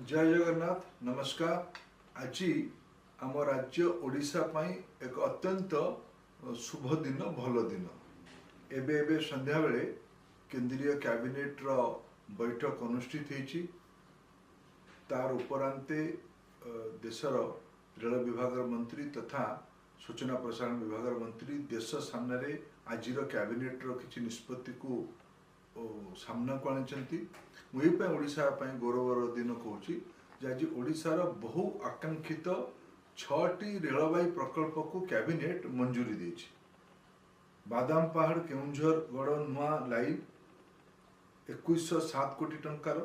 जय जगन्नाथ नमस्कार। आज आम राज्य ओडिशा पई एक अत्यंत शुभ दिन भल दिन। एबे एबे संध्या बेले केंद्रीय कैबिनेट रो बैठक अनुष्ठित होईची। तार उपरांते देशर रेल विभाग मंत्री तथा सूचना प्रसारण विभाग मंत्री देश सामने आज कैबिनेट रो किछि निष्पत्ति को सामना को आनी। मुझे ओडिशा गौरवर दिन कहूँ आज ओडिशार बहु आकांक्षित 6टी रेलवाई प्रकल्प को कैबिनेट मंजूरी देछि। बादाम पहाड़ केउंझर गड़ नुआ लाइन 2107 कोटी टंकार,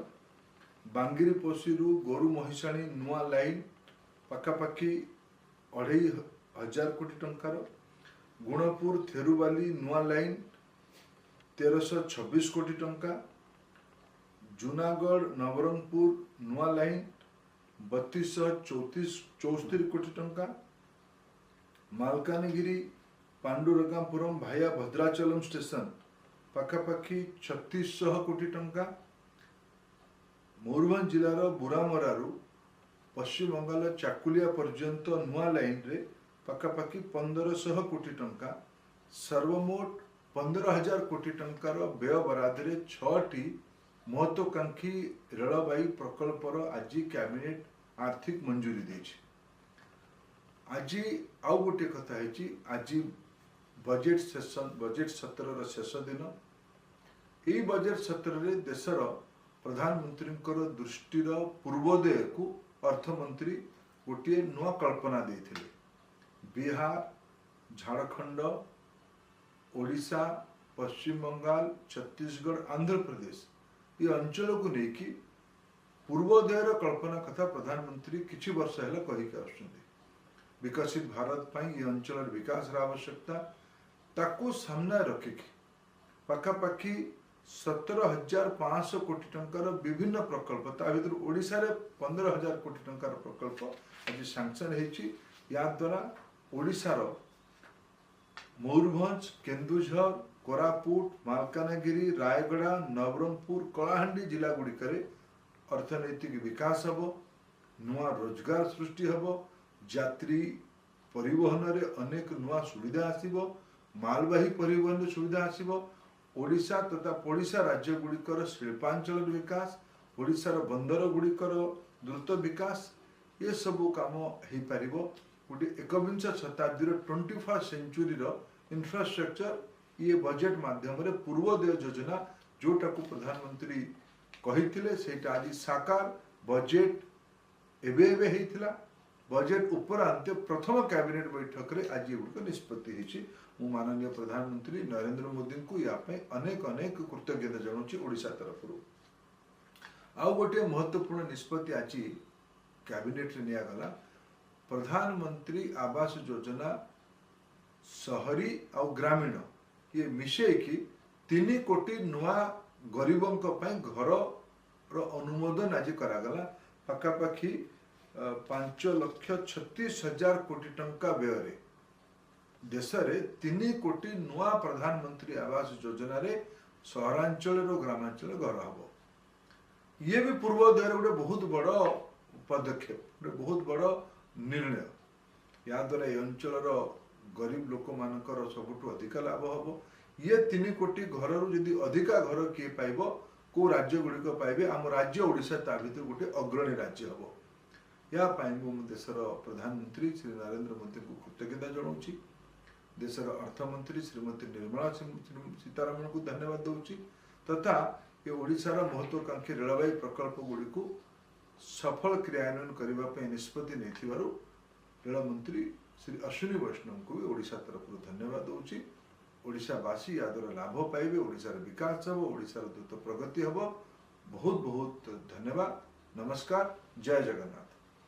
बांगिरीपोशीरू गोरु महिषाणी नुआ लाइन पखापाखि 2500 कोटी टंकार, गुणपुर थेरुवाली नुआ लाइन 1326 कोटी टंका, जूनागढ़ नवरंगपुर नुआ लाइन 3264 कोटी टंका, मालकानगिरी पांडुरंगापुरम भाया भद्राचलम स्टेशन पखापाखि 3600 कोटी टंका, मयूरभंज जिलार बुरामरारू पश्चिम बंगाल चाकुलिया पर्यंत नुआ लाइन रे पखापाखि 1500 कोटी टंका, सर्वमोट 15,000 कोटी टंकार व्यय बरादरे 6टी महत्वाकांक्षी रेलवाई प्रकल्पर आज कैबिनेट आर्थिक मंजूरी देछि। आज आउ गोटे कथा है आज बजेट सत्र शेष दिन। यही बजेट सत्र रे देशर प्रधानमंत्री दृष्टिर पूर्वोदय को अर्थमंत्री गोटे नुआ कल्पना देथिले। बिहार, झारखंड, ओडिशा, पश्चिम बंगाल, छत्तीसगढ़, आंध्र प्रदेश ये अंचल को लेकिन पूर्वोदयर कल्पना कथा प्रधानमंत्री किछि वर्ष है कही विकसित भारत पर ये अंचल विकास आवश्यकता ताकू सामना रखिकी पखापाखि 17,500 कोटी टंकार विभिन्न प्रकल्प ता भीतर ओडिशा रे 15,000 कोटी टंकार प्रकल्प आज सैंक्शन होईची। या द्वारा ओडिशार मयूरभंज, केन्दुझर, कोरापुट, मालकानगिरी, रायगड़ा, नवरंगपुर, कलाहांडी जिला गुड़िक अर्थनैतिक विकास हब, नुआ रोजगार सृष्टि हब, यात्री परिवहन रे अनेक नुआ सुविधा आसीबो, मालवाही परिवहन सुविधा आसीबो, ओडिशा तथा पड़ोसा राज्य गुड़िकर शिल्पांचल विकास, ओडिशार बंदर गुड़िकर द्रुत विकास ये सबू काम हो पारिबो। गोटे 21 शताब्दी 21st सेंचुरी इंफ्रास्ट्रक्चर ये बजेट माध्यम पूर्वोदय योजना जोटा को प्रधानमंत्री कही से आज साकार बजेट एबे हेइथिला। बजेट उपरांत प्रथम कैबिनेट बैठक रे आज ये निष्पत्ति होईची। मु माननीय प्रधानमंत्री नरेंद्र मोदी को या अनेक अनेक कृतज्ञता जनाऊँ ओडिशा तरफ। आउ गोटे महत्वपूर्ण निष्पत्ति आज कैबिनेट रे निया गला। प्रधानमंत्री आवास योजना शहरी और ग्रामीण ये मिशे कि 3 कोटी नुआ गरीबों घर रो अनुमोदन आज करागला। पखापाखि 5,36,000 कोटी टंका व्यय देश रे 3 कोटी नुआ प्रधानमंत्री आवास योजना रे सहरांचल और ग्रामांचल घर हम। ये भी पूर्वोदय गोटे बहुत बड़ पदक्षेप, गोटे बहुत बड़ निर्णय। या द्वारा ये अंचल गरीब लोक मानकर सबुठु अधिक लाभ हम। ये 3 कोटी घर जदि अधिका घर किए पाइब को राज्य गुड़िक पाइबे आम राज्य ओडिशा ता भीतर गोटे अग्रणी राज्य हम। या देशर प्रधानमंत्री श्री नरेंद्र मोदी को कृतज्ञता जनाऊँ। देशर अर्थमंत्री श्रीमती निर्मला सीतारमण को धन्यवाद दूची तथा ये ओडिशार महत्वाकांक्षी रेलवाई प्रकल्प गुड़िक सफल क्रियान्वयन करने निष्पत्ति नहीं रेलमंत्री श्री अश्विनी वैष्णव को भी ओडिशा तरफ धन्यवाद दूची। ओडिशावासी या द्वारा लाभ पाइबे, ओडिशार विकास हम, ओडिशार द्रुत प्रगति हम। बहुत बहुत धन्यवाद। नमस्कार। जय जगन्नाथ।